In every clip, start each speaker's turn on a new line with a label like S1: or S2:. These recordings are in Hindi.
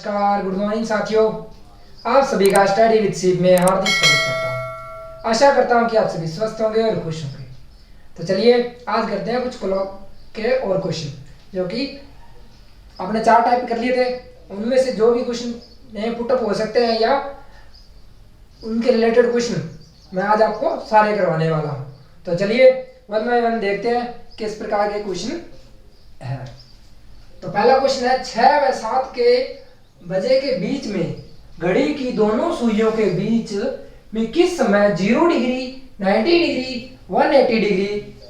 S1: नमस्कार, गुड मॉर्निंग साथियों। आप सभी का स्टडी विद सीप में हार्दिक स्वागत करता हूँ। आशा करता हूँ कि आप सभी स्वस्थ होंगे और खुश होंगे। तो चलिए आज करते हैं कुछ क्लॉक के और क्वेश्चन, जो कि आपने 4 टाइप कर लिए थे। उनमें से जो भी क्वेश्चन नए पुटअप हो सकते हैं या उनके रिलेटेड क्वेश्चन मैं आज आपको सारे करवाने वाला हूँ। तो चलिए वन बाय वन देखते हैं किस प्रकार के क्वेश्चन है। तो पहला क्वेश्चन है 6 व 7 के बजे के बीच में घड़ी की दोनों सुइयों के बीच में किस समय 0 डिग्री, 90 डिग्री, 180 डिग्री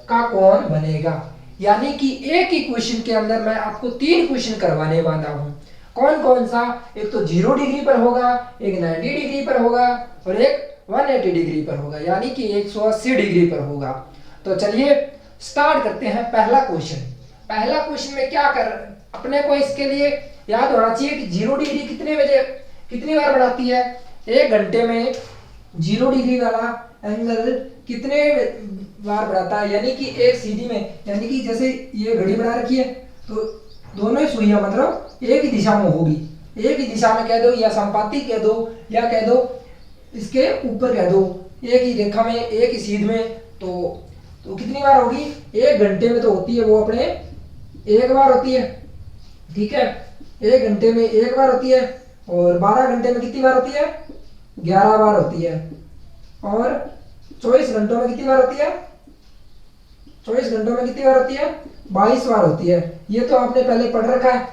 S1: का कोण बनेगा। यानी कि एक ही क्वेश्चन के अंदर मैं आपको 3 क्वेश्चन करवाने वाला हूं। कौन कौन सा? एक तो 0 डिग्री पर होगा, एक 90 डिग्री पर होगा और एक 180 डिग्री पर होगा, यानी कि 180 डिग्री पर होगा। तो चलिए स्टार्ट करते हैं पहला क्वेश्चन। पहला क्वेश्चन में क्या कर अपने को इसके लिए याद होना चाहिए कि 0 डिग्री कितनी बार बढ़ाती है। 1 घंटे में 0 डिग्री वाला एंगल कितने बार बढ़ाता है, यानी कि एक सीधी में, यानी कि जैसे ये घड़ी बना रखी है तो दोनों ही सुइयां मतलब एक ही दिशा में होगी। एक ही दिशा में कह दो या संपाती कह दो या कह दो इसके ऊपर कह दो, एक ही रेखा में एक ही सीध में। तो कितनी बार होगी? 1 घंटे में तो होती है वो अपने 1 बार होती है, ठीक है। 1 घंटे में 1 बार होती है और 12 घंटे में कितनी बार होती है? 11 बार होती है। और 24 घंटों में कितनी बार होती है? 24 घंटों में कितनी बार होती है? 22 बार होती है। ये तो आपने पहले पढ़ रखा है,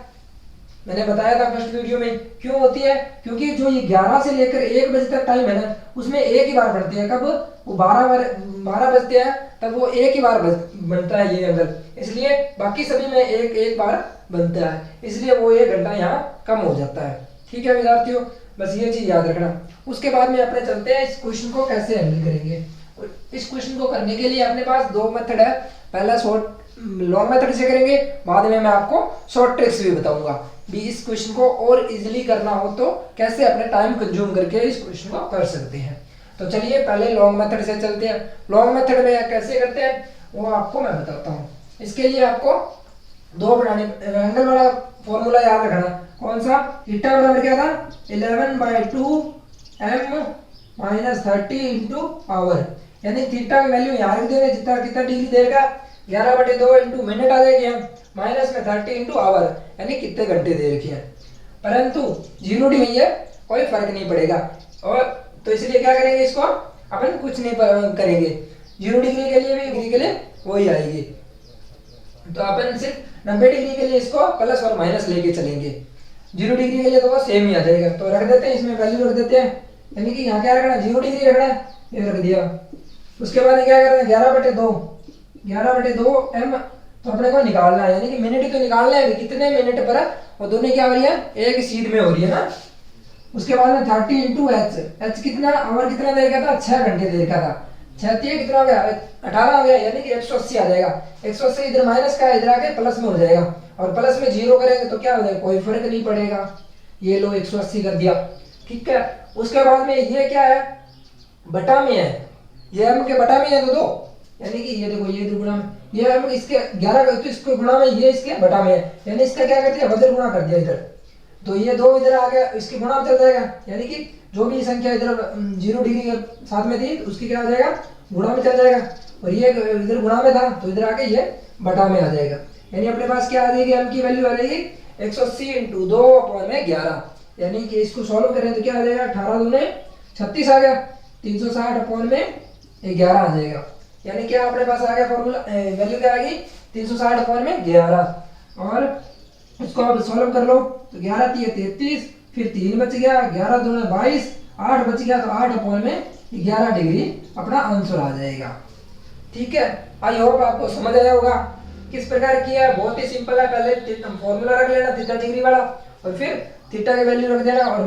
S1: मैंने बताया था फर्स्ट वीडियो में। क्यों होती है? क्योंकि जो ये 11 से लेकर 1 बजे तक टाइम है ना, उसमें एक ही बार बढ़ती है। कब? वो 12 बजते हैं तब वो एक ही बार बनता है ये एंगल, इसलिए बाकी सभी में एक बार बनता है, इसलिए वो 1 घंटा यहाँ कम हो जाता है। ठीक है विद्यार्थियों, बस ये चीज याद रखना। उसके बाद में अपने चलते हैं इस क्वेश्चन को कैसे हैंडल करेंगे। इस क्वेश्चन को करने के लिए अपने पास 2 मेथड है। पहला लॉन्ग मेथड से करेंगे, बाद में मैं आपको शॉर्ट ट्रिक्स भी बताऊंगा भी इस क्वेश्चन को और इजीली करना हो तो कैसे अपने टाइम कंज्यूम करके इस क्वेश्चन को कर सकते हैं। तो चलिए पहले लॉन्ग मेथड से चलते हैं। लॉन्ग मेथड में कैसे करते हैं वो आपको मैं बताता हूँ। इसके लिए आपको 2 बनाने एंगल वाला फॉर्मूला याद रखना। कौन सा? थीटा बराबर क्या था? 11/2 m - 30 इंटू आवर, यानी थीटा की वैल्यू यहाँ रख देंगे जितना कितना डिग्री देगा 11/2 इंटू मिनट आ जाएगी, माइनस में 30 इंटू आवर, यानी कितने घंटे दे रखे हैं। परंतु 0 डिग्री है, कोई फर्क नहीं पड़ेगा। और तो इसलिए क्या करेंगे, इसको अपन कुछ नहीं करेंगे। 0 डिग्री के लिए भी डिग्री के लिए वही आएगी, तो अपन सिर्फ 90 डिग्री के लिए इसको प्लस और माइनस लेके चलेंगे। 0 डिग्री के लिए तो वो सेम ही आ जाएगा। तो रख देते हैं, इसमें वैल्यू रख देते हैं, यानी कि यहाँ क्या रखना? 0 डिग्री रखना है, ये रख दिया। उसके बाद क्या करना है? 11/2 m तो अपने को निकालना है, यानी कि मिनट ही तो निकालना है, कितने मिनट पर वो दोनों क्या हो रही है? एक सीध में हो रही है ना। उसके बाद में 30 इंटू एच कितना आवर कितना देर का था? 6 घंटे देर का था। 6 कितना हो गया? 18 हो गया, यानी कि 180 आ जाएगा। 180 इधर माइनस का इधर आके प्लस में हो जाएगा, और प्लस में 0 करेंगे तो क्या हो जाएगा? कोई फर्क नहीं पड़ेगा। ये लो 180 कर दिया, ठीक है। उसके बाद में ये क्या है? बटा में है, ये m के बटा में है तो 2, यानी कि ये देखो ये दुगुना में, ये m इसके 11 तो इसको गुणा में, ये इसके बटा में है, यानी इसका क्या कर दिया? वज्र गुणा कर दिया इधर, तो ये 2 इधर आ गया, इसके गुणा में चल जाएगा, यानी कि जो भी संख्या इधर 0 डिग्री के साथ में थी उसकी क्या आ जाएगा? गुणा में चल जाएगा। और ये इधर गुणा में था तो इधर आके ये बटा में आ जाएगा, यानी अपने पास क्या आ जाएगी? m की वैल्यू आ जाएगी 180 इंटू 2/11, यानी कि इसको सॉल्व करें तो क्या आ जाएगा? 18 दूने 36 आ गया, 360/11 आ जाएगा। यानी क्या अपने पास आ गया फॉर्मूला? वैल्यू क्या आ गई? 360/11। और इसको अब सॉल्व कर लो तो 11 × 33, फिर 3 बच गया, 11 दूने 22, 8 बच गया, तो 8/11 डिग्री अपना आंसर आ जाएगा। ठीक है, आई होप आपको समझ आया होगा किस प्रकार किया है। बहुत ही सिंपल है। पहले फॉर्मूला रख लेना थीटा डिग्री वाला, और फिर थीटा की वैल्यू रख देना और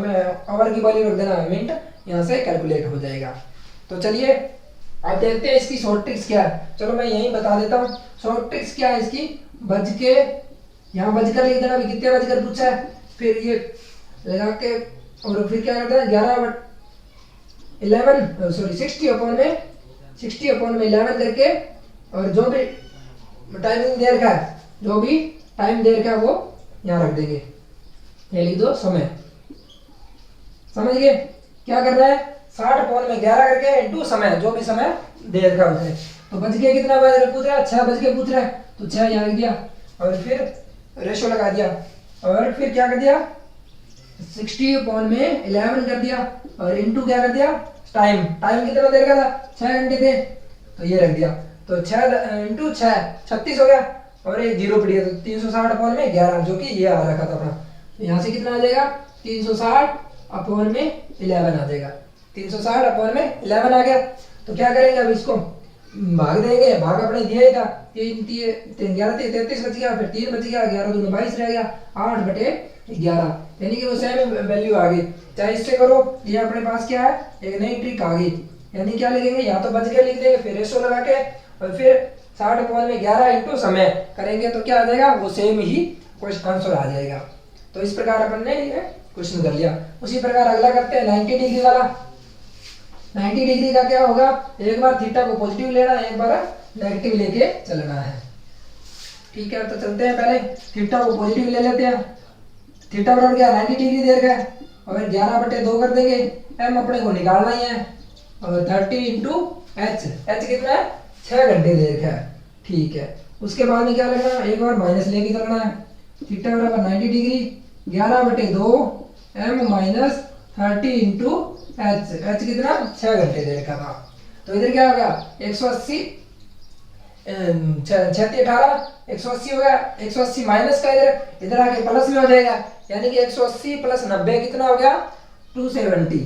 S1: आवर की वैल्यू रख देना, मिनट, यहाँ से कैलकुलेट हो जाएगा। तो चलिए अब देखते हैं इसकी शॉर्ट ट्रिक्स क्या है। चलो मैं यही बता देता हूँ शॉर्ट ट्रिक्स क्या है इसकी। बज के यहाँ बजकर लिख देना, कितने बजकर पूछा है, फिर ये लगा के, और फिर क्या करता है 60/11 करके, और जो भी टाइमिंग देर का है वो यहाँ रख देंगे। ये लिख दो समय, समझ गए? क्या कर रहा है, 60/11 करके इंटू समय, जो भी समय दे रखा है उसने। तो बच गया कितना पूछ रहा है, 6 बज के पूछ रहा है, तो 6 यहाँ लिख दिया और फिर रेशो लगा दिया और फिर क्या कर दिया, 60/11 कर दिया और इंटू क्या कर दिया, टाइम। टाइम कितना देर का था, 6 घंटे थे, तो ये रख दिया। तो 6 इंटू 6 36 हो गया और एक जीरो पड़ गया, तो 360/11 जो कि ये आ रखा था अपना। तो यहाँ से कितना आ जाएगा, 360/11 आ जाएगा। 360/11 आ गया। तो क्या करेंगे अब, इसको भाग देंगे, भाग अपने दिया ही था, 11 33 बच गया, फिर 3 बच गया, 11 दूनी 22 रह गया, 8/11 यानी कि वो सेम वैल्यू आ गई। चाहे इससे करो, ये अपने पास क्या है, एक नई ट्रिक आ गई। यानी क्या लिखेंगे, यहाँ तो बच गया लिख देंगे, फिर रेशो लगा के और फिर 60/11 इंटू समय करेंगे तो क्या आ जाएगा, वो सेम ही क्वेश्चन आंसर आ जाएगा। तो इस प्रकार अपन ने ये क्वेश्चन कर लिया। उसी प्रकार अगला करते हैं 90 डिग्री वाला। 90 डिग्री का क्या होगा, एक बार थीटा को पॉजिटिव लेना है, एक बार नेगेटिव लेके चलना है। ठीक है, तो चलते हैं, पहले थीटा को पॉजिटिव ले लेते हैं। थीटा बराबर क्या, 90 डिग्री देर का है और 11/2 कर देंगे, एम अपने को निकालना ही है और 30 इंटू एच, एच कितना है, 6 घंटे देर का है। ठीक है, उसके बाद में क्या लगना है, एक बार माइनस लेके चलना है। थीटा बराबर 90 degree 11/2 M minus 30 into H, H कितना, 6 घंटे देर का था। तो इधर क्या होगा, 180 36 18 180 हो गया, 180 माइनस का इधर आके प्लस में हो जाएगा, यानी कि 180 प्लस 90 कितना हो गया, 270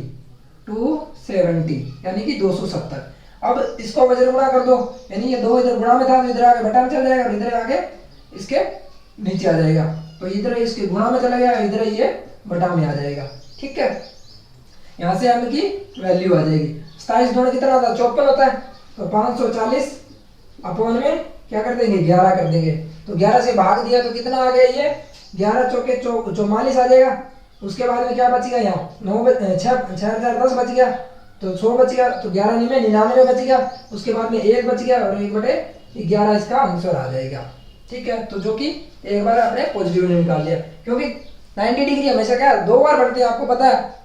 S1: यानी कि 270। अब इसको वजन गुणा कर दो, यानी ये 2 इधर गुणा में था तो इधर आके बटा में चल जाएगा और इधर आके इसके नीचे आ जाएगा। तो इधर इसके गुणा में चला गया, इधर ये बटा में आ जाएगा। ठीक है, यहाँ से एम की वैल्यू आ जाएगी। 27 गुणा कितना होता है, 54 होता है। तो 540 अपॉन में क्या कर देंगे, 11 कर देंगे। तो 11 से भाग दिया तो कितना आ गया, ये 11 चौके 44 आ जाएगा। उसके बाद में क्या बच गया, यहाँ 6010 बच गया, तो 100 बच गया, तो 11 में 99 बच गया। उसके बाद में 1 बच गया और 1/11 इसका आंसर आ जाएगा। ठीक है, तो जो कि एक बार आपने पॉजिटिव निकाल लिया, क्योंकि 90 डिग्री हमेशा क्या 2 बार बढ़ते हैं, आपको पता है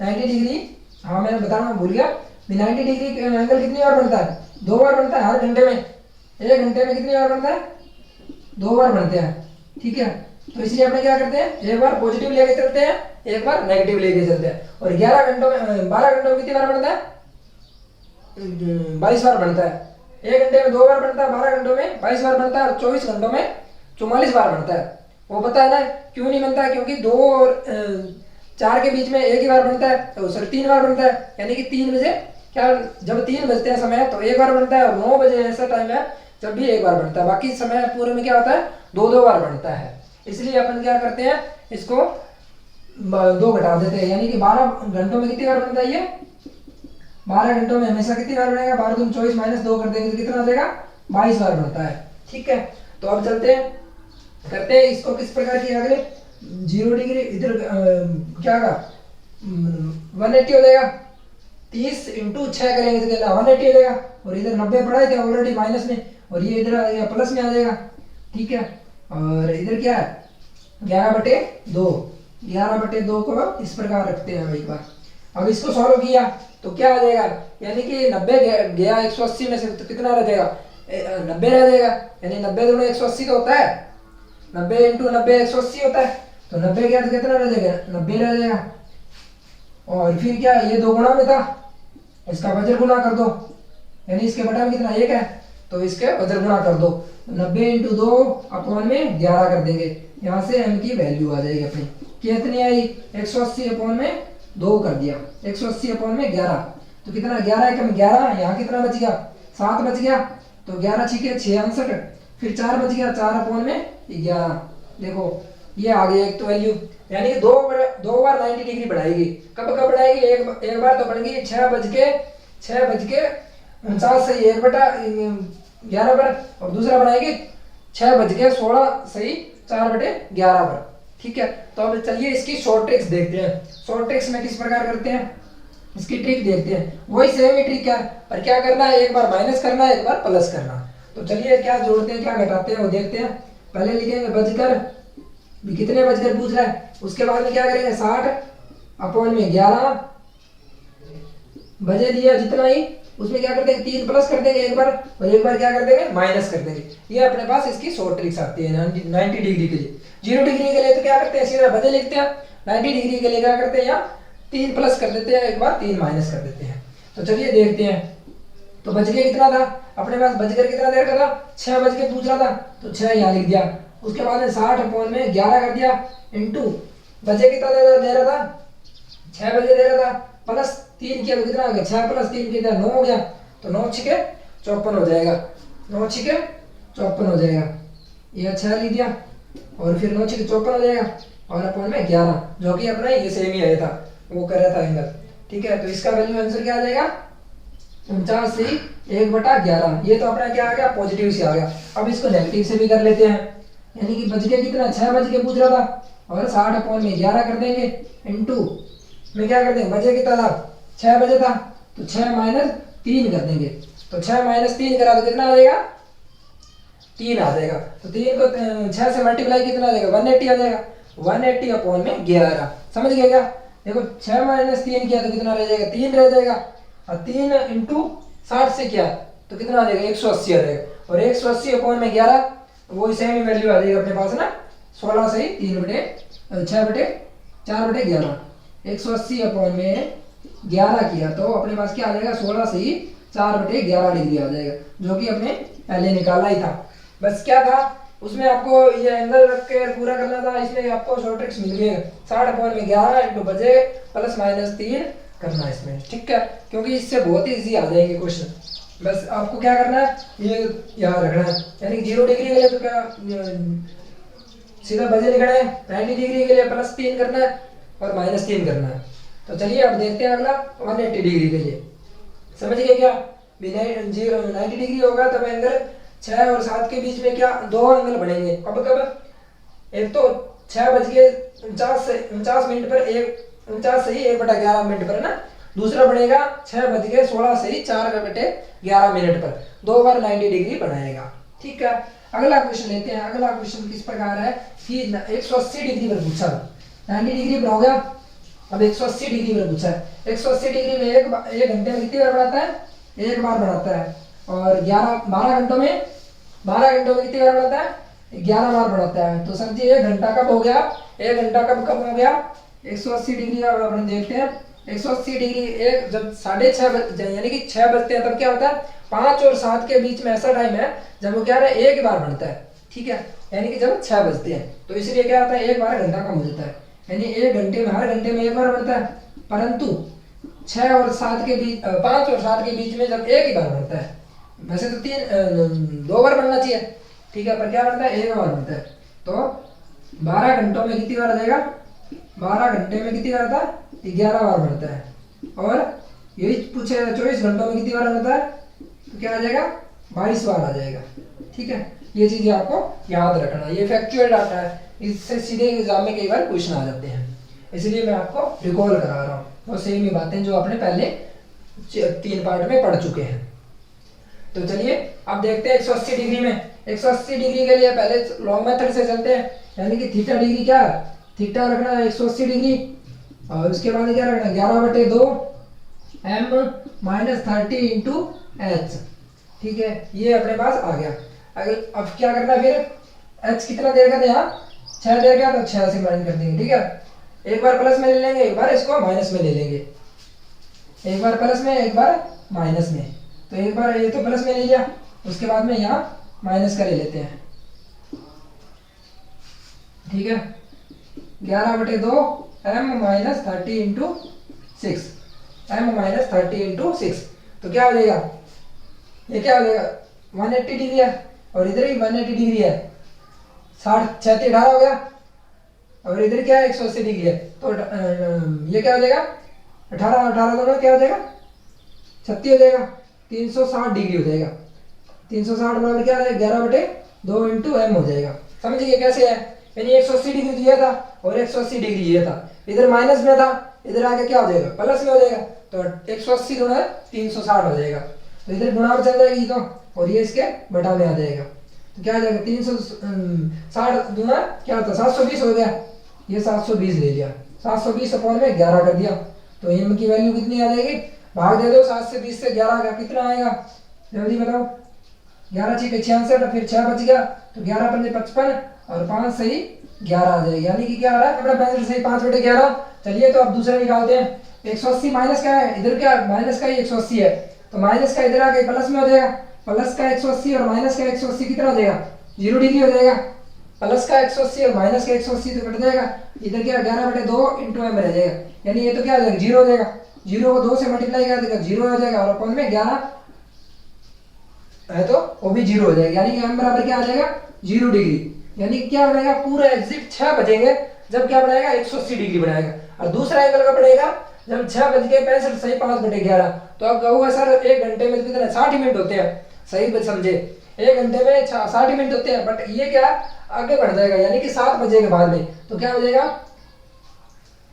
S1: 90 डिग्री, हाँ मैंने बताना भूल गया, 90 डिग्री एंगल कितनी बार बनता है, 2 बार बनता है हर घंटे में। 1 घंटे में कितनी बार बनता है, 2 बार बनते हैं। ठीक है, तो इसलिए अपने क्या करते हैं, एक बार पॉजिटिव लेके चलते हैं, एक बार नेगेटिव लेके चलते हैं। और 11 घंटों में 12 घंटों में कितनी बार बनता है, 22 बार बनता है। 1 घंटे में 2 बार बनता है, 12 घंटों में 22 बार बनता है और 24 घंटों में 44 बार बनता है। वो पता है ना क्यों नहीं बनता है, क्योंकि 2 और 4 के बीच में एक ही बार बनता है, तो सर 3 बार बनता है, यानी कि 3 बजे क्या, जब 3 बजते हैं समय तो 1 बार बनता है, और 9 बजे ऐसा टाइम है जब भी 1 बार बनता है। बाकी समय पूरे में क्या होता है, 2 बार बनता है। इसलिए अपन क्या करते हैं, इसको 2 घटा देते हैं, यानी कि 12 घंटों में कितनी बार बनता है, ये 12 घंटों में हमेशा कितनी बार बनेगा, 12 दूनी 24 माइनस 2 कर देंगे तो कितना आ जाएगा, 22 बार बनता है। ठीक है, तो अब चलते हैं, करते हैं इसको किस प्रकार की, अगले 0 डिग्री इधर क्या होगा, 180 हो जाएगा। 30 इंटू 6 करेंगे तो 180 हो जाएगा, और इधर 90 पड़ा है ऑलरेडी माइनस में, और ये इधर प्लस में आ जाएगा। ठीक है, और इधर क्या है 11/2, 11/2 को इस प्रकार रखते हैं एक बार। अब इसको सॉल्व किया तो क्या आ जाएगा, यानी कि 90 गया 180 में से, तो कितना रह जाएगा, 90 रह जाएगा, यानी 90 दूनी 180 तो होता है, 90 इंटू 90 180 होता है, तो 90 गया तो कितना रह जाएगा, 90 रह जाएगा। और फिर क्या, ये 2 गुणा में था, इसका वज्र गुणा कर दो, यानी इसके बटा में कितना 1 है, तो इसके वज्र गुणा कर दो, 90 इंटू 2 अपॉन में 11 कर देंगे। यहाँ से m की वैल्यू आ जाएगी अपनी, कितनी आई, 180 अपॉन में 2 कर दिया, 180 अपॉन में 11, तो कितना 11 कम 11, यहाँ कितना बच गया, 7 बच गया, तो 11 छिके 6 69, फिर 4 बच गया, 4 अपॉन में 11। देखो ये आ गई एक तो वैल्यू, यानी कि 2 बार 90 डिग्री बढ़ाएगी। कब कब बढ़ाएगी, एक बार तो बन गई 6:49 सही 1/11 पर, और दूसरा बनाएगी 6:16 सही 4/11 पर। ठीक है, तो अब चलिए इसकी शॉर्ट ट्रिक्स देखते हैं। शॉर्ट ट्रिक्स में किस प्रकार करते हैं, इसकी ट्रिक देखते हैं। वही सेम ही ट्रिक है, पर क्या करना है, एक बार माइनस करना है, एक बार प्लस करना। तो चलिए क्या जोड़ते हैं क्या घटाते हैं वो देखते हैं। पहले लिखेंगे बजकर, कितने बजकर पूछ रहा है, उसके बाद में क्या करेंगे 60 अपॉन में 11 बजे दिया जितना ही, उसमें क्या कर देंगे 3 प्लस कर देंगे एक बार, और एक बार क्या कर देंगे माइनस कर देंगे। ये अपने पास इसकी शॉर्ट ट्रिक्स आती है 90 डिग्री के लिए। 0 डिग्री के लिए तो क्या करते हैं सीधा बजे लिखते हैं, 90 डिग्री के लिए क्या करते हैं यहाँ 3 प्लस कर देते हैं एक बार, 3 माइनस कर देते हैं। तो चलिए देखते हैं। तो बज के कितना था अपने पास, बजकर कितना देर का था 6 बज के पूछ रहा था, तो 6 यहाँ लिख दिया। उसके बाद में 60 अपॉन में 11 कर दिया इंटू बजे कितना दे रहा था 6 बजे दे रहा था, प्लस 3 किया तो कितना हो गया 6 प्लस 3 कितना 9 हो गया। तो 9 छिके 54 हो जाएगा, 9 छिके 54 हो जाएगा। ये 6 लिख दिया और फिर 9 छिके 54 हो जाएगा, और अपॉन में 11 जो कि अपना ये सेम ही आया था, वो कर रहा था एंगल। ठीक है, तो इसका वैल्यू आंसर क्या आ जाएगा 49 से 1/11। ये तो अपना क्या आ गया पॉजिटिव से आ गया। अब इसको नेगेटिव से भी कर लेते हैं, यानी कि बज के कितना 6 बज के पूछ रहा था, और 60 अपॉन में 11 कर देंगे इंटू में क्या कर देंगे बजे कितना था 6 बजे था, तो 6 माइनस 3 कर देंगे। तो 6 माइनस 3 करा तो कितना आ जाएगा 3 आ जाएगा। तो 3 को 6 से मल्टीप्लाई कितना आ जाएगा 180 आ जाएगा, 180 अपॉन में 11। समझ गए क्या? देखो 6 माइनस 3 किया तो कितना रह जाएगा 3 रह जाएगा, और 3 इंटू 60 से किया तो कितना आ जाएगा 180 आ जाएगा, और 180 अपॉन में 11 वो सेम ही वैल्यू आ जाएगी अपने पास ना 16 से 4/11। 180 अपॉन में 11 किया तो अपने पास क्या आ जाएगा 16 से 4/11 डिग्री आ जाएगा, जो कि अपने पहले निकाला ही था। बस क्या था उसमें आपको ये एंगल रख के पूरा करना था, इसमें आपको शॉर्ट ट्रिक्स मिल गए। 60 अपॉन में 11 इंटू बजे प्लस माइनस 3 करना है इसमें। ठीक है, क्योंकि इससे बहुत ही ईजी आ जाएंगे क्वेश्चन। बस आपको क्या करना है ये याद रखना है, यानी 0 डिग्री के लिए तो क्या सीधा बजे लिखना है, 90 डिग्री के लिए प्लस 3 करना है और माइनस 3 करना है। तो चलिए अब देखते हैं अगला 180 डिग्री के लिए। समझ गए क्या? 90 डिग्री होगा तब एंगल 6 और 7 के बीच में क्या 2 एंगल बनेंगे। कब कब? एक तो 6 बज के 49 मिनट पर 49 से ही 1/11 मिनट पर ना, दूसरा बनेगा 6 बज के 16 से ही 4/11 मिनट पर, 2 बार 90 डिग्री बनाएगा। ठीक है, अगला क्वेश्चन लेते हैं। अगला क्वेश्चन किस प्रकार है कि 180 डिग्री पर पूछा, 90 डिग्री पर हो गया, अब 180 डिग्री पर पूछा है। 180 डिग्री में एक घंटे में कितनी बार बनाता है? एक बार बनाता है। और 12 घंटों में कितनी बार बनाता है? 11 बार बनाता है। तो समझिए 1 घंटा कब हो गया? 1 घंटा कब हो गया? 180 डिग्री का अपन देखते हैं। 180 डिग्री एक जब 6:30 यानी कि 6 बजते हैं तब क्या होता है 5 और 7 के बीच में ऐसा टाइम है जब वो क्या है एक ही बार बनता है। ठीक है, यानी कि जब 6 बजते हैं तो इसलिए क्या होता है 1 बार घंटा कम हो जाता है, यानी 1 घंटे में हर घंटे में 1 बार बनता है। परंतु 5 और 7 के बीच में जब एक ही बार बनता है, वैसे तो 2 बार बनना चाहिए। ठीक है, पर क्या बनता है 1 बार बनता है। तो 12 घंटों में कितनी बार आ जाएगा? 12 घंटे में कितनी बार आता है? 11 बार बनता है। और यही पूछे 24 घंटों में कितनी बार बनता है? तो क्या आ जाएगा 22 बार आ जाएगा। ठीक है, ये चीजें आपको याद रखना, ये फैक्चुअल डाटा है, इससे सीधे एग्जाम में कई बार क्वेश्चन आ जाते हैं, इसलिए मैं आपको रिकॉल करा रहा हूँ। वो सेम ही बातें जो आपने पहले 3 पार्ट में पढ़ चुके हैं। तो चलिए अब देखते हैं 180 डिग्री में। 180 डिग्री के लिए पहले लॉन्ग मेथड से चलते हैं, यानी कि थीटा डिग्री क्या है? थीटा रखना है 180 डिग्री, और उसके बाद क्या रखना है 11/2 m - 30 इंटू एच। ठीक है, ये अपने पास आ गया। अब क्या करना है फिर? h कितना देर का था यहाँ 6 देर का, तो 6 से माइनस कर देंगे। ठीक है, एक बार प्लस में ले लेंगे, एक बार इसको माइनस में ले लेंगे, एक बार प्लस में एक बार माइनस में। तो एक बार ये तो प्लस में ले लिया, उसके बाद में यहाँ माइनस का ले लेते हैं। ठीक है, 11/2 m - 30 इंटू 6, m - 30 इंटू 6। तो क्या हो जाएगा? ये क्या हो जाएगा 180 डिग्री है, और इधर भी 180 डिग्री है, 60 36 18 हो गया, और इधर क्या है 180 डिग्री है। तो ये क्या हो जाएगा 18 18 दोनों क्या हो जाएगा 36 हो जाएगा, 360 डिग्री हो जाएगा। 360 बराबर क्या है 11/2 इंटू m हो जाएगा। समझिए कैसे है, यानी 180 डिग्री दिया था और 180 डिग्री ये था, इधर माइनस में था, इधर आके क्या हो जाएगा प्लस में हो जाएगा। तो 180 गुणा 360 हो जाएगा, तो इधर गुणा चल जाएगी तो, और ये इसके बटा में आ जाएगा। तो क्या आ जाएगा 360 गुणा क्या होता है 720 हो गया, ये 720 ले लिया। 720 अपॉन में 11 कर दिया, तो m की वैल्यू कितनी आ जाएगी, भाग दे दो 720 से 11 का कितना आएगा, जल्दी बताओ। 11 6 के 66, फिर 6 बच गया, तो 11 पंजे 55 और 5 सही 11 आ जाएगा, यानी कि क्या आ रहा है अपना 65 सही 5/11। चलिए तो अब दूसरा निकालते हैं। 180 माइनस का है, इधर क्या माइनस का ही 180 है, तो माइनस का इधर आके प्लस में हो जाएगा, प्लस का 180 और माइनस का 180 कितना हो जाएगा, 0 डिग्री हो जाएगा। प्लस का 180 और माइनस का 180 तो कट जाएगा, इधर क्या 11/2 इंटू m रह जाएगा, यानी ये तो क्या हो जाएगा 0 हो जाएगा, 0 को 2 से मल्टीप्लाई कर देगा 0 हो जाएगा, और अपॉन में 11 है तो वो भी 0 हो जाएगा, यानी कि m बराबर क्या आ जाएगा 0 डिग्री। यानी क्या बनाएगा पूरा एग्जिट 6 बजेंगे जब क्या बनाएगा 180 डिग्री बनाएगा, और दूसरा एंगल का पड़ेगा जब 6:65 सही 5/11। तो अब कहोगे सर 1 घंटे में कितने 60 मिनट होते हैं, सही समझे, 1 घंटे में 60 मिनट होते हैं, बट ये क्या आगे बढ़ जाएगा, यानी कि 7 बजे के बाद में, तो क्या हो जाएगा,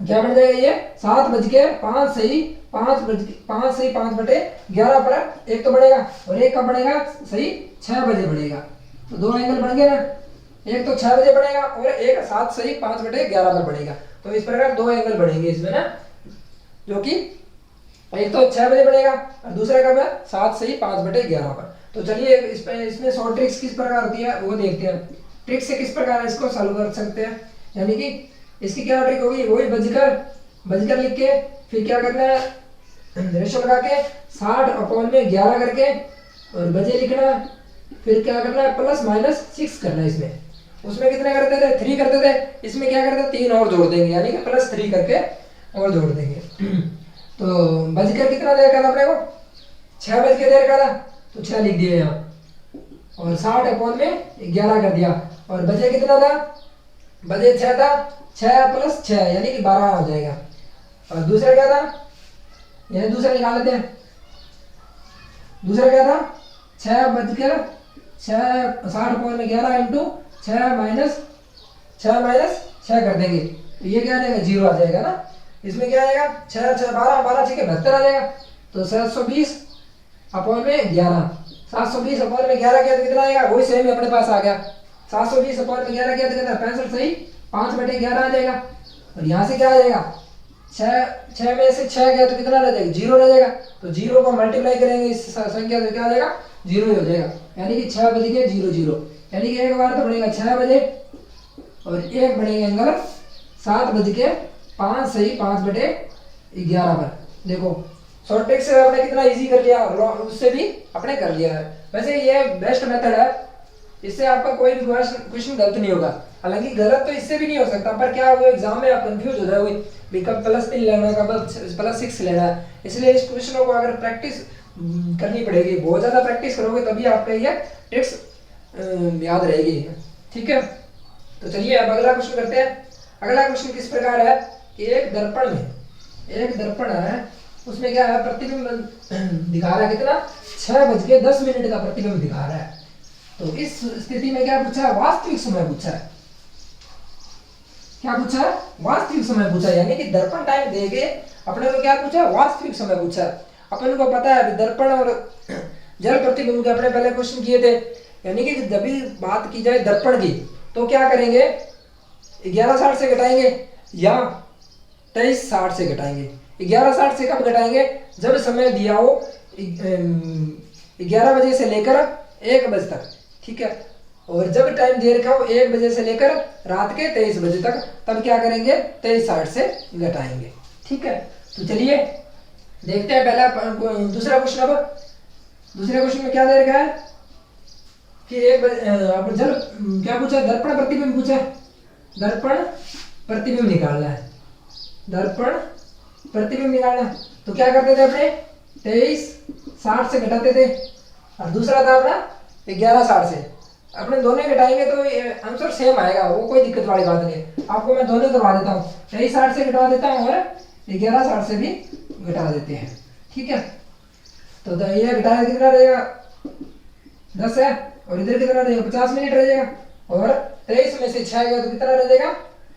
S1: क्या बढ़ जाएगा ये 7:05 सही 5/11 पर एक तो बढ़ेगा और एक कब बढ़ेगा सही 6 बजे बढ़ेगा, तो दो एंगल बन गए ना, एक तो 6 बजे बढ़ेगा और एक 7 सही 5/11 पर बढ़ेगा, तो इस प्रकार दो एंगल बढ़ेंगे इसमें ना, जो कि एक तो 6 बजे बढ़ेगा और दूसरा कब है 7 सही 5/11 पर। तो चलिए इसमें शॉर्ट ट्रिक्स किस प्रकार होती है वो देखते हैं, ट्रिक से किस प्रकार इसको सॉल्व कर सकते हैं, यानी कि इसकी क्या ट्रिक होगी, वही बजकर लिख के फिर क्या करना है रेशो लगा के 60/11 करके और बजे लिखना, फिर क्या करना है प्लस माइनस 6 करना है, इसमें उसमें कितने करते थे 3 करते थे, इसमें क्या करते थे 3 और जोड़ देंगे, यानी कि +3 करके और जोड़ देंगे। तो बजकर कितना देर का था अपने को 6 बज के देर का था, तो 6 लिख दिए यहाँ, और 60/11 कर दिया, और बजे कितना था, बजे 6 था, 6 + 6 यानी कि 12 आ जाएगा, और दूसरा क्या था, यह दूसरा निकाल लेते हैं, दूसरा क्या था 6 60/11 इंटू 6 माइनस 6 कर देंगे, तो ये क्या आ जाएगा 0 आ जाएगा ना, इसमें क्या आएगा 6 6 12 12 6 के 72 आ जाएगा, तो 720/11 720/11 किया तो कितना आएगा, वही सेम अपने पास आ गया, 720/11 किया तो कितना 65 सही 5/11 आ जाएगा, और यहाँ से क्या आ जाएगा 6 में से 6 गया तो कितना रह जाएगा 0 रह जाएगा, तो 0 को मल्टीप्लाई करेंगे इस संख्या से क्या आ जाएगा 0 ही हो जाएगा, यानी कि 6 बज के 0 0, यानी कि एक बार तो बनेगा 6 बजे और एक बनेगा एंगल 7:05 सही 5/11 पर। देखो शॉर्ट ट्रिक से आपने कितना इजी कर लिया, उससे भी आपने कर लिया है, वैसे ये बेस्ट मेथड है, इससे आपका कोई भी क्वेश्चन गलत नहीं होगा, हालांकि गलत तो इससे भी नहीं हो सकता, पर क्या हुआ एग्जाम में आप कंफ्यूज हो जाओगे भी कब +3 लेना है कब +6 लेना है, इसलिए इस क्वेश्चनों को अगर प्रैक्टिस करनी पड़ेगी, बहुत ज़्यादा प्रैक्टिस करोगे तभी आपका ये ट्रिक्स याद रहेगी, ठीक है। तो चलिए अब अगला क्वेश्चन करते हैं। अगला क्वेश्चन किस प्रकार है कि एक दर्पण है, उसमें क्या है प्रतिबिंब दिखा रहा है कितना 6:10 का प्रतिबिंब दिखा रहा है, तो इस स्थिति में क्या पूछा है वास्तविक समय पूछा है, क्या पूछा है वास्तविक समय पूछा है, यानी कि दर्पण टाइम देके अपने को क्या पूछा है वास्तविक समय पूछा है। अपन को पता है दर्पण और जल प्रतिबिंब के अपने पहले क्वेश्चन किए थे, यानी कि जब भी बात की जाए दर्पण की तो क्या करेंगे 1160 से घटाएंगे या 2360 से घटाएंगे। 1160 से कब घटाएंगे, जब समय दिया हो 11 बजे से लेकर 1 बजे तक, ठीक है, और जब टाइम दे रखा हो 1 बजे से लेकर रात के 23 बजे तक, तब क्या करेंगे 2360 से घटाएंगे, ठीक है। तो चलिए देखते हैं पहला दूसरा क्वेश्चन। अब दूसरे क्वेश्चन में क्या दे रखा है कि अब जल क्या पूछा दर्पण प्रतिबिंब पूछा है, दर्पण प्रतिबिंब निकालना है, दर्पण प्रतिबिंब निकालना, तो क्या करते थे अपने 2360 से घटाते थे, और दूसरा था अपना 1160 से, अपने दोनों घटाएंगे तो आंसर सेम आएगा, वो कोई दिक्कत वाली बात नहीं है। आपको मैं दोनों करवा देता हूँ, 2360 से घटा देता हूँ और 1160 से भी घटा देते हैं, ठीक है। तो ये घटाया कितना रहेगा 10 है, और इधर कितना रहेगा 50 मिनट रह जाएगा, और 23 में से 6 गया तो कितना रह जाएगा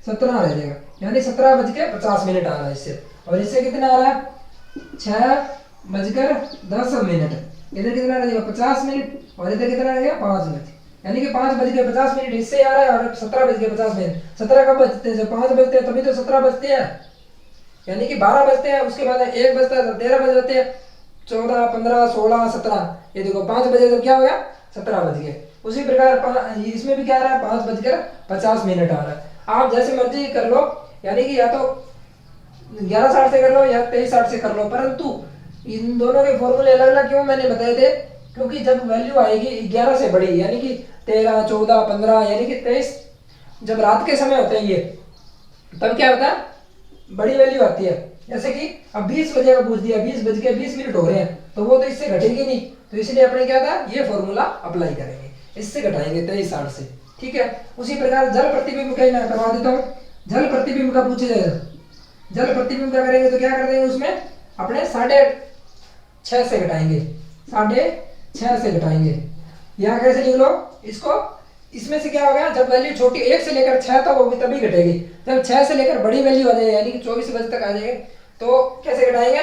S1: 17 रह जाएगा, यानी 17:50 आ रहा है इससे, और इससे कितना आ रहा है 6:10, इधर कितना रहेगा 50 मिनट और इधर कितना रहेगा 5 मिनट, यानी कि 5:50 इससे आ रहा है और 17:50। 17 कब बजते हैं? जब 5 बजते हैं तभी तो 17 बजते हैं। यानी कि 12 बजते हैं, उसके बाद 1 बजता है तो 13 बज जाते हैं, 14, 15, 16, 17। ये देखो 5 बजे तो क्या हो गया? 17 बज गए। उसी प्रकार इसमें भी क्या आ रहा है? 5:50 आ रहा है। आप जैसे मर्जी कर लो, यानी कि या तो 11:60 से कर लो या 23:60 से कर लो, परंतु इन दोनों के फॉर्मूले अलग अलग क्यों मैंने बताए थे? क्योंकि जब वैल्यू आएगी 11 से बड़ी, यानी कि 13, 14, 15, यानी कि 23, जब रात के समय होते हैं ये, तब क्या होता है? बड़ी वैल्यू आती है। जैसे कि अब 20 बजे का पूछ दिया, 20:20 हो रहे हैं, तो वो तो इससे घटेगी नहीं, तो इसलिए अपने क्या था? ये फॉर्मूला अप्लाई करेंगे, इससे घटाएंगे 23:60 से। ठीक है। उसी प्रकार जल प्रतिबिंब का मैं करवा देता हूँ। जल प्रतिबिंब का पूछे जाएगा, जल प्रतिबिंब क्या करेंगे? तो क्या कर देंगे उसमें अपने 6.5 से घटाएंगे, 6.5 से घटाएंगे। यहाँ कैसे लिख लो इसको? इसमें से क्या होगा? जब वैल्यू छोटी 1 से लेकर 6 तक होगी तभी घटेगी। जब 6 से लेकर बड़ी वैल्यू आ जाएगी, यानी कि 24 बजे तक आ जाएगी, तो कैसे घटाएंगे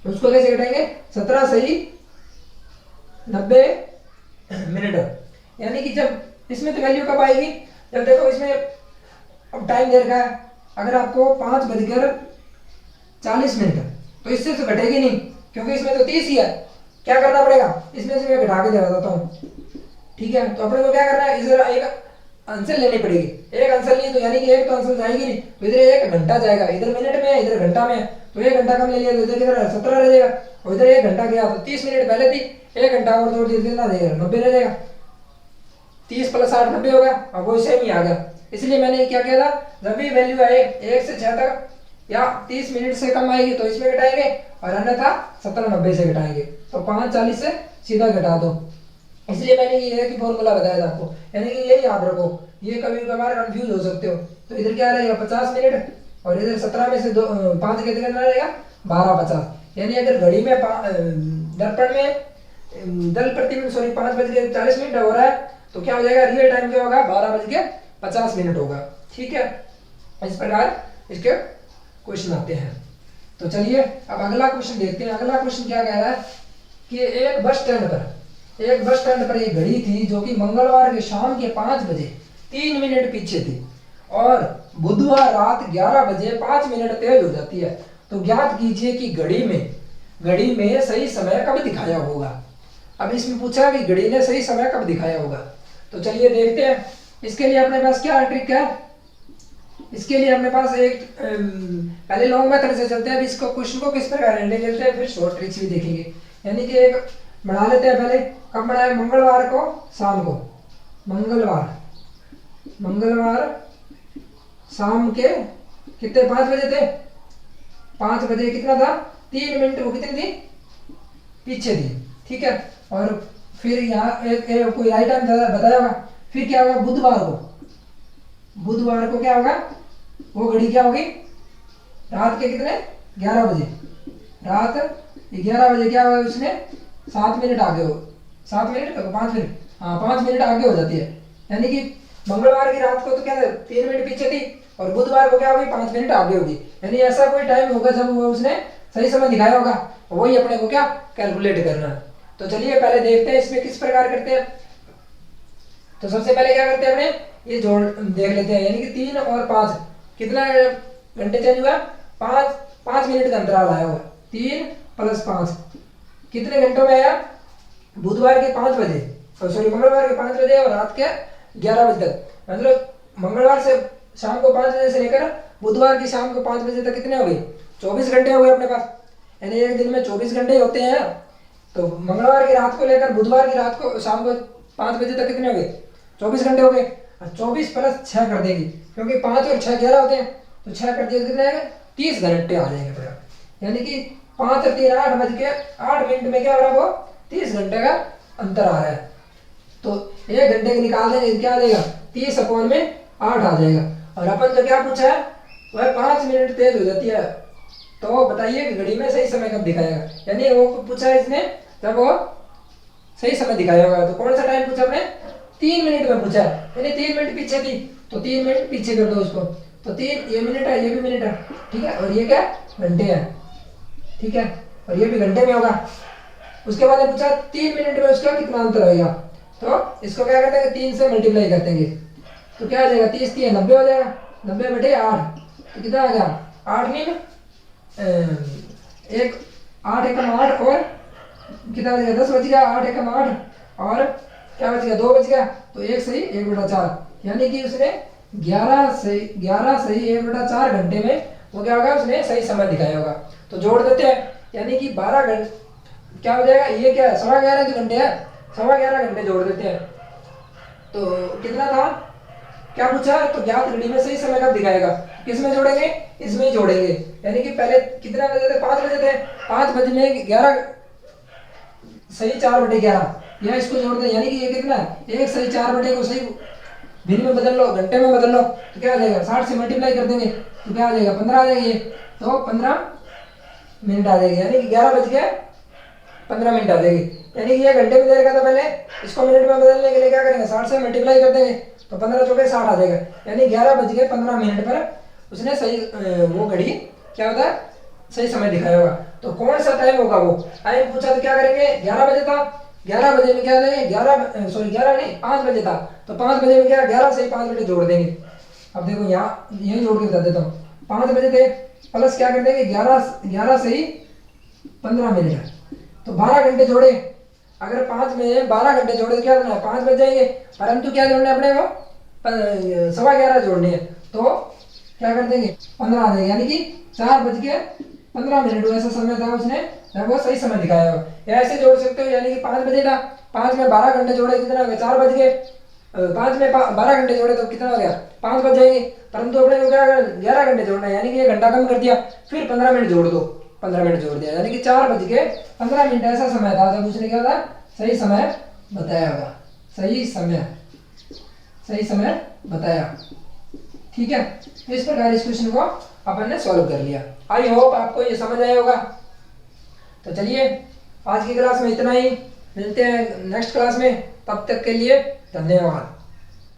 S1: उसको? कैसे घटाएंगे? 17 से ही 90 मिनट। यानी कि जब इसमें तो वैल्यू कब आएगी? जब देखो इसमें अब टाइम दे रखा है, अगर आपको 5:40 तो इससे तो घटेगी नहीं, क्योंकि इसमें तो 30 ही है। क्या करना पड़ेगा? इसमें से मैं घटा के दिखा देता हूँ। ठीक है। तो अपने को क्या करना है? इधर एक आंसर लेनी पड़ेगी। एक आंसर ली तो यानी कि एक तो आंसर जाएगी नहीं, तो इधर 1 घंटा जाएगा, इधर मिनट में है, इधर घंटा में है, तो 1 घंटा कम ले लिया तो इधर किधर 17 रह जाएगा, और इधर 1 घंटा गया तो 30 मिनट पहले थी, 1 घंटा और जोड़ दिया कितना देगा? 90 रह जाएगा। 30 + 8 90 होगा। अब वो सेम ही आ गया। इसलिए मैंने क्या किया था? जब भी वैल्यू आए 1 से 6 तक या 30 मिनट से कम आएगी तो इसमें घटाएंगे, और अन्यथा 17, 90 से घटाएंगे। तो 5:40 से सीधा घटा दो। इसलिए मैंने ये है कि फॉर्मूला बताया था आपको, यानी कि यही याद रखो। ये कभी कभार कंफ्यूज हो सकते हो। तो इधर क्या रहेगा? 50 मिनट, और इधर 17 में से 5 कितना रहेगा? 12:50। यानी अगर घड़ी में दर्पण में दल प्रतिबिंब 5:40 हो रहा है, तो क्या हो जाएगा? रियल टाइम क्या होगा? 12:50 होगा। ठीक है। इस प्रकार इसके क्वेश्चन आते हैं। तो चलिए अब अगला क्वेश्चन देखते हैं। अगला क्वेश्चन क्या कह रहा है कि एक बस स्टैंड पर एक घड़ी थी जो कि मंगलवार के शाम के 5 बजे 3 मिनट पीछे थी, और बुधवार रात 11 बजे 5 मिनट तेज हो जाती है। तो ज्ञात कीजिए कि घड़ी में सही समय कब दिखाया होगा। अब इसमें पूछा कि घड़ी ने सही समय कब दिखाया होगा। तो चलिए देखते हैं। इसके लिए अपने पास क्या ट्रिक है? इसके लिए अपने पास एक पहले लॉन्ग मेथड से चलते हैं। अब इसको क्वेश्चन को किस प्रकार हैंडल करते हैं, फिर शॉर्ट ट्रिक्स भी देखेंगे। यानी कि एक बना लेते हैं। पहले कब बनाए? मंगलवार को शाम को, मंगलवार शाम के कितने? 5 बजे थे। 5 बजे कितना था? 3 मिनट वो कितनी थी? पीछे थी। ठीक है। और फिर यहाँ एक कोई राइट टाइम बताया होगा। फिर क्या होगा? बुधवार को क्या होगा? वो घड़ी क्या होगी? रात के कितने? 11 बजे। रात 11 बजे क्या होगा? उसने 7 मिनट आगे हो, 7 मिनट 5 मिनट, हाँ 5 मिनट आगे हो जाती है। यानी कि मंगलवार की रात को तो क्या था? 3 मिनट पीछे थी, और बुधवार को क्या होगी? 5 मिनट आगे होगी। यानी ऐसा कोई टाइम होगा जब वो उसने सही समय दिखाया होगा, वही अपने को क्या कैलकुलेट करना है। तो चलिए पहले देखते हैं इसमें किस प्रकार करते हैं। तो सबसे पहले क्या करते हैं? अपने ये जोड़ देख लेते हैं। यानी कि 3 और 5 कितना घंटे चेंज हुआ? 5 मिनट का अंतराल आया हुआ। 3 + 5 कितने घंटों में आया? बुधवार के 5 बजे, सॉरी मंगलवार के 5 बजे और रात के 11 बजे तक। मतलब मंगलवार से शाम को 5 बजे से लेकर बुधवार की शाम को 5 बजे तक कितने हो गए? 24 घंटे हो गए अपने पास। यानी एक दिन में 24 घंटे होते हैं। तो मंगलवार की रात को लेकर बुधवार की रात को शाम को 5 बजे तक कितने हो गए? 24 घंटे हो गए। और 24 + 6 कर देंगे, क्योंकि 5 और 6 11 होते हैं, तो 6 कर दिए तो कितने आएंगे? 30 घंटे आ जाएंगे। यानी कि 5 और 3 8 में क्या हो रहा है? वो 30 घंटे का अंतर आ रहा है। तो 1 घंटे के निकाल देंगे, क्या आ जाएगा? 30/8 आ जाएगा। और अपन तो क्या पूछा है? वह 5 मिनट तेज हो जाती है। तो बताइए कि घड़ी में सही समय कब दिखाएगा। यानी वो पूछा है इसने जब वो सही समय दिखाया होगा। तो कौन सा टाइम पूछा आपने? 3 मिनट में पूछा है। यानी 3 मिनट पीछे थी, तो 3 मिनट पीछे कर दो उसको। तो 3 ये मिनट है, ये भी मिनट है। ठीक है। और ये क्या? घंटे है। ठीक है। और ये भी घंटे में होगा। उसके बाद पूछा 3 मिनट में उसका कितना अंतर होगा? तो इसको क्या करते हैं, 3 से मल्टीप्लाई कर देंगे तो क्या आ जाएगा, 30 3 90 हो जाएगा, 90/8 तो कितना आ गया, 8 नहीं एक 8 एकम 8 और कितना बच गया, 10 बच गया, 8 एकम 8 और क्या बच गया, 2 बच गया, तो 1 सही 1/4 यानी कि उसने 11 सही 1/4 घंटे में वो क्या होगा, उसने सही समय दिखाया होगा। तो जोड़ देते हैं, यानी कि 12 घंटे क्या हो जाएगा, ये क्या है 11.5 जो घंटे है, 11.5 घंटे जोड़ देते हैं तो कितना था, क्या पूछा, तो ज्ञात घड़ी में सही समय कब दिखाएगा, किसमें जोड़ेंगे, इसमें ही जोड़ेंगे। यानी कि पहले कितना बजे थे, 5 बजे थे, 5 बजे में 11 सही 4/11 या इसको जोड़ दें, यानी कि ये कितना है, 1 सही 4 को सही दिन में बदल लो, घंटे में बदल लो तो क्या आ जाएगा, 60 से मल्टीप्लाई कर देंगे तो क्या आ जाएगा, 15 आ जाएगी, तो 15 मिनट आ जाएगी, यानी कि 11 बज के 15 मिनट आ जाएगी। यानी कि ये घंटे में दे रखा था पहले, इसको मिनट में बदलने के लिए क्या करेंगे, 60 से मल्टीप्लाई कर देंगे तो 15 चौके 60 आ जाएगा, यानी 11 बज के 15 मिनट पर उसने सही वो घड़ी क्या होता है, सही समय दिखाया होगा। तो कौन सा टाइम होगा, वो टाइम पूछा तो क्या करेंगे, 11 बजे था, 11 बजे में क्या देंगे, 11 नहीं 5 बजे था, तो 5 बजे में क्या 11 से 5 बजे जोड़ देंगे। अब देखो यहाँ यही जोड़ के बता देता हूँ, 5 बजे थे प्लस क्या कर देंगे, 11 से ही 15 मिनट है तो 12 घंटे जोड़े, अगर 5 में 12 घंटे जोड़े तो क्या करना है, 5 बज जाएंगे, परंतु क्या जोड़ने अपने को 11:15 जोड़ने हैं तो क्या कर देंगे 15 आ जाएगा, यानी कि 4:15 ऐसा समय था उसने, वो सही समय दिखाया हो। या ऐसे जोड़ सकते हो, यानी कि 5 बजे था, 5 में 12 घंटे जोड़े कितना हो गया, 4 बज गए, 5 में 12 घंटे जोड़े तो कितना हो गया, 5 बज जाएंगे, परंतु अपने को क्या 11 घंटे जोड़ना है, यानी कि 1 घंटा कम कर दिया, फिर 15 मिनट जोड़ दो, 15 मिनट जोड़ दिया, यानी कि 4:15 ऐसा समय था जब उसने क्या था, सही समय बताया होगा, सही समय बताया। ठीक है, तो इस प्रकार इस क्वेश्चन को अपन ने सॉल्व कर लिया। आई होप आपको ये समझ आया होगा। तो चलिए आज की क्लास में इतना ही, मिलते हैं नेक्स्ट क्लास में, तब तक के लिए धन्यवाद।